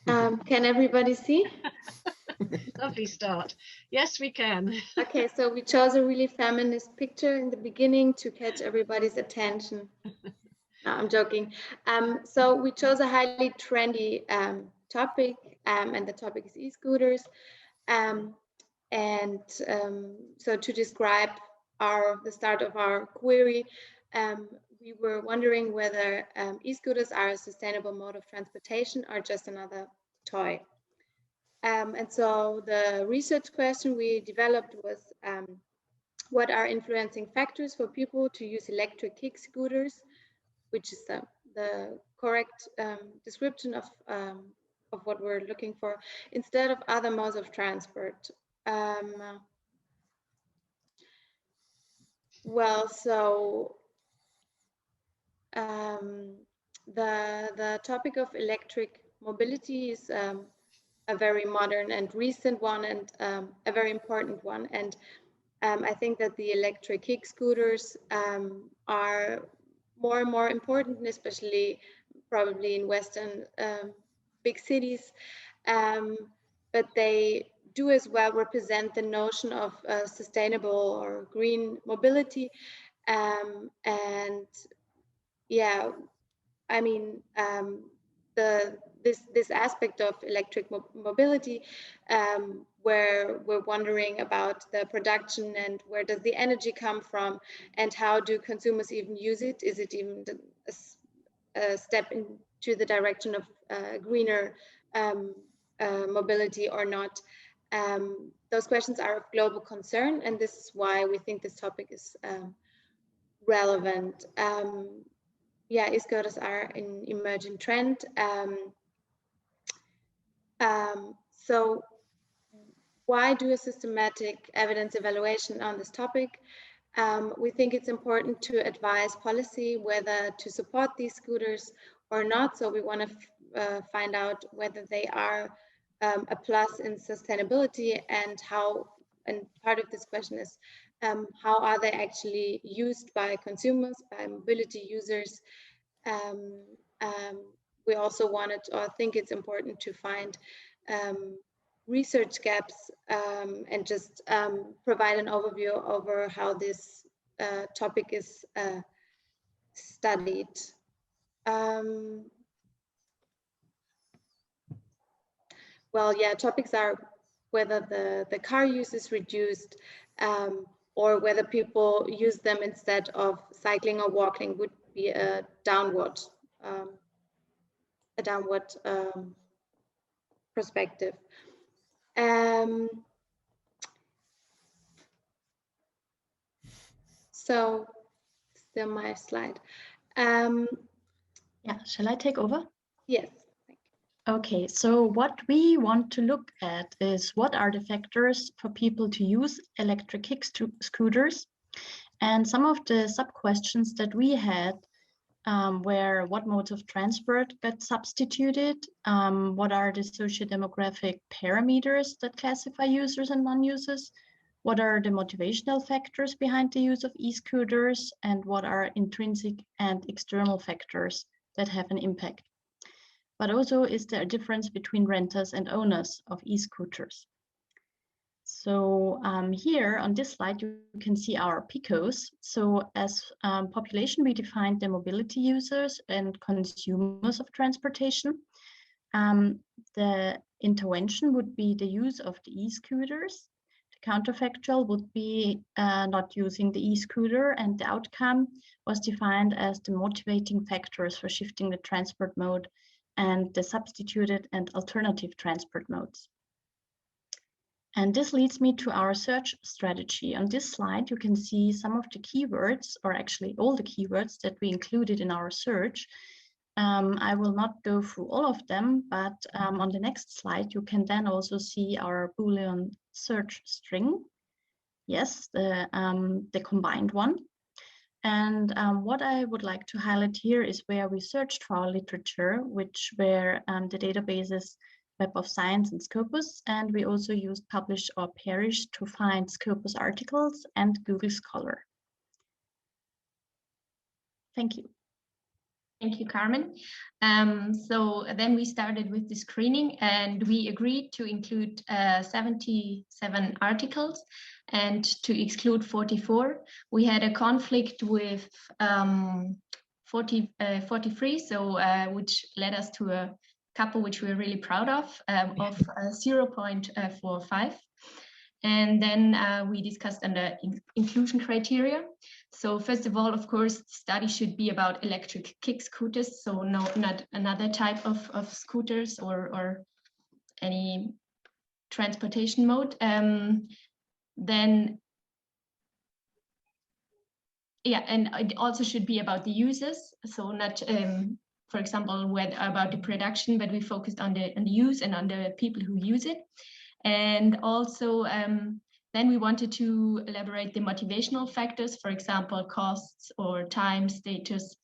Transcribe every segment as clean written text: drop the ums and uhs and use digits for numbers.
Can everybody see? Lovely start. Yes, we can. Okay, so we chose a really feminist picture in the beginning to catch everybody's attention. No, I'm joking. So we chose a highly trendy topic, and the topic is e-scooters. So to describe the start of our query, we were wondering whether e-scooters are a sustainable mode of transportation or just another toy. And so the research question we developed was, what are influencing factors for people to use electric kick scooters, which is the correct description of what we're looking for, instead of other modes of transport. Well, so the topic of electric mobility is a very modern and recent one, and a very important one. And I think that the electric kick scooters are more and more important, especially probably in Western big cities. But they do as well represent the notion of sustainable or green mobility. And yeah, I mean, this aspect of electric mobility, where we're wondering about the production and where does the energy come from, and how do consumers even use it? Is it even a step into the direction of greener mobility or not? Those questions are of global concern, and this is why we think this topic is relevant. Yeah, e-scooters are an emerging trend. So why do a systematic evidence evaluation on this topic? We think it's important to advise policy whether to support these scooters or not. So we want to find out whether they are a plus in sustainability, and how, and part of this question is, how are they actually used by consumers, by mobility users? We also wanted, or think it's important to find research gaps, and just provide an overview over how this topic is studied. Well, yeah, topics are whether the car use is reduced, or whether people use them instead of cycling or walking would be a downward perspective. So still my slide. Yeah, shall I take over? Yes. Okay, so what we want to look at is what are the factors for people to use electric kick scooters, and some of the sub-questions that we had were what modes of transport got substituted, what are the socio-demographic parameters that classify users and non-users, what are the motivational factors behind the use of e-scooters, and what are intrinsic and external factors that have an impact. But also, is there a difference between renters and owners of e-scooters? So here on this slide, you can see our PICOs. So as population, we defined the mobility users and consumers of transportation. The intervention would be the use of the e-scooters. The counterfactual would be not using the e-scooter, and the outcome was defined as the motivating factors for shifting the transport mode and the substituted and alternative transport modes. And this leads me to our search strategy. On this slide, you can see some of the keywords, or actually all the keywords that we included in our search. I will not go through all of them, but on the next slide, you can then also see our Boolean search string. Yes, the combined one. And what I would like to highlight here is where we searched for our literature, which were the databases Web of Science and Scopus, and we also used Publish or Perish to find Scopus articles and Google Scholar. Thank you. Thank you, Carmen. So then we started with the screening, and we agreed to include 77 articles and to exclude 44. We had a conflict with 43, so which led us to a couple which we're really proud of 0.45. And then we discussed under inclusion criteria. So first of all, of course, the study should be about electric kick scooters. So not another type of scooters or any transportation mode. Then, yeah, and it also should be about the users. So not, for example, about the production, but we focused on the use and on the people who use it. And also, then we wanted to elaborate the motivational factors, for example, costs or time, status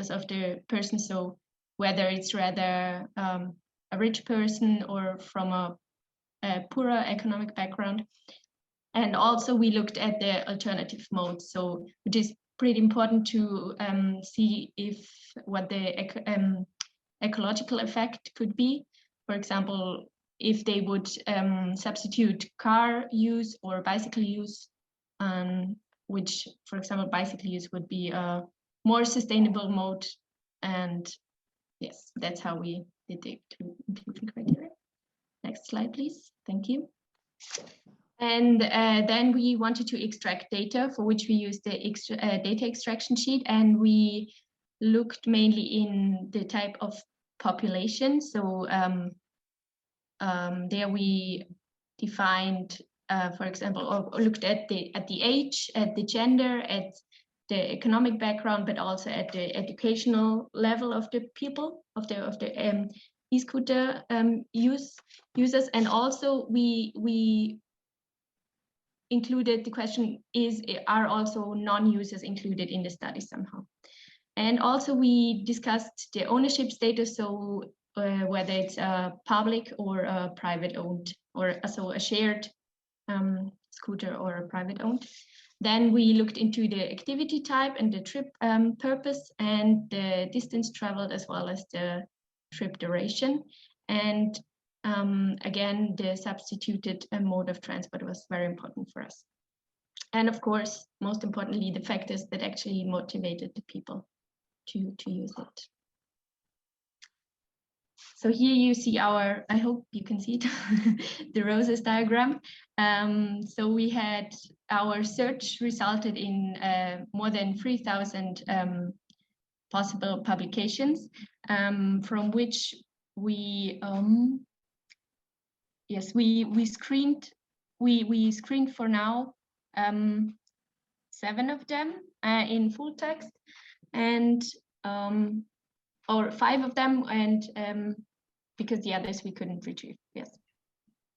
of the person. So whether it's rather a rich person or from a poorer economic background. And also we looked at the alternative modes, so which is pretty important to see what the ecological effect could be. For example, if they would substitute car use or bicycle use, which, for example, bicycle use would be a more sustainable mode. And yes, that's how we did the inclusion criteria. Next slide, please. Thank you. And then we wanted to extract data, for which we used the data extraction sheet, and we looked mainly in the type of population. So there we defined, for example, or looked at the age, at the gender, at the economic background, but also at the educational level of the people, of the e-scooter users. And also we included the question, are also non-users included in the study somehow? And also we discussed the ownership status, so whether it's a public or a private owned, or also a shared scooter or a private owned. Then we looked into the activity type and the trip purpose and the distance traveled, as well as the trip duration. And again, the substituted mode of transport was very important for us. And of course, most importantly, the factors that actually motivated the people to use it. So here you see our, I hope you can see it, the roses diagram. So we had our search resulted in more than 3,000 possible publications, from which we screened for now 7 of them in full text, and or 5 of them, and because the others we couldn't retrieve. Yes,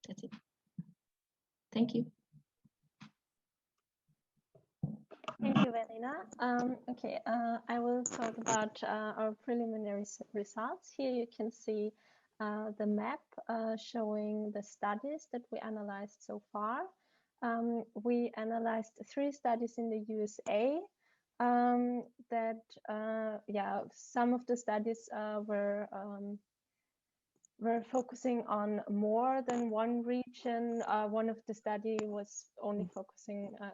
that's it. Thank you. Thank you, Verena. Okay, I will talk about our preliminary results. Here you can see the map showing the studies that we analyzed so far. We analyzed 3 studies in the USA. Some of the studies were focusing on more than one region. One of the studies was only focusing on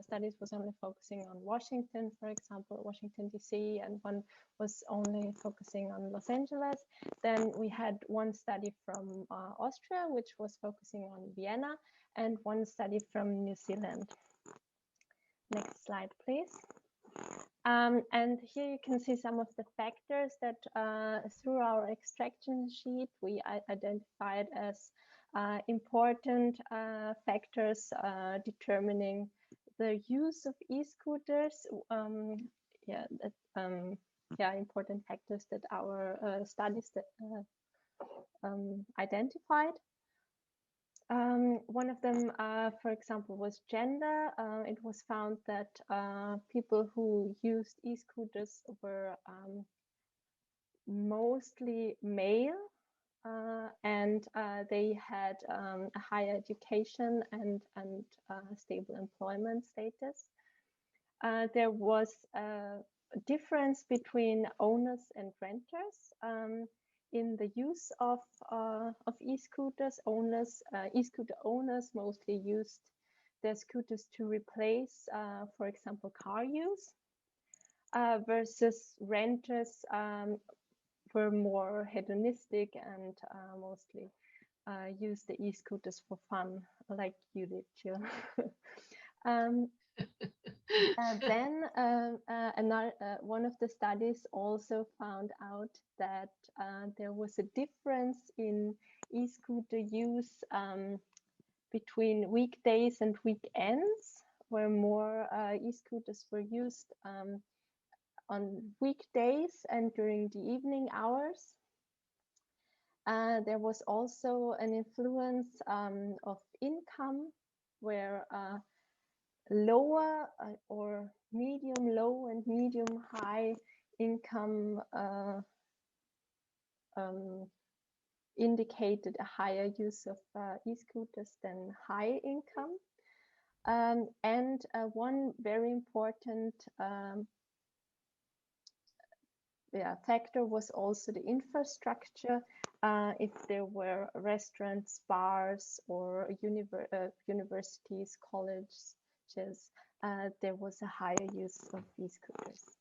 Washington, for example, Washington, D.C., and one was only focusing on Los Angeles. Then we had one study from Austria, which was focusing on Vienna, and one study from New Zealand. Next slide, please. And here you can see some of the factors that through our extraction sheet we identified as important factors determining the use of e-scooters. Important factors that our studies identified. One of them, for example, was gender. It was found that people who used e-scooters were mostly male, and they had a higher education and stable employment status. There was difference between owners and renters in the use of e-scooters. E-scooter owners mostly used their scooters to replace, for example, car use, versus renters were more hedonistic and mostly use the e-scooters for fun, like you did, Jill. Then one of the studies also found out that there was a difference in e-scooter use between weekdays and weekends, where more e-scooters were used on weekdays and during the evening hours. There was also an influence of income, where lower or medium low and medium high income indicated a higher use of e-scooters than high income. And one very important factor was also the infrastructure. If there were restaurants, bars, or universities, colleges, there was a higher use of e-scooters.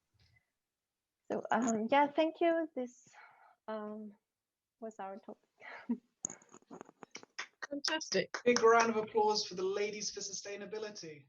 So yeah, thank you. This was our topic. Fantastic. Big round of applause for the Ladies for Sustainability.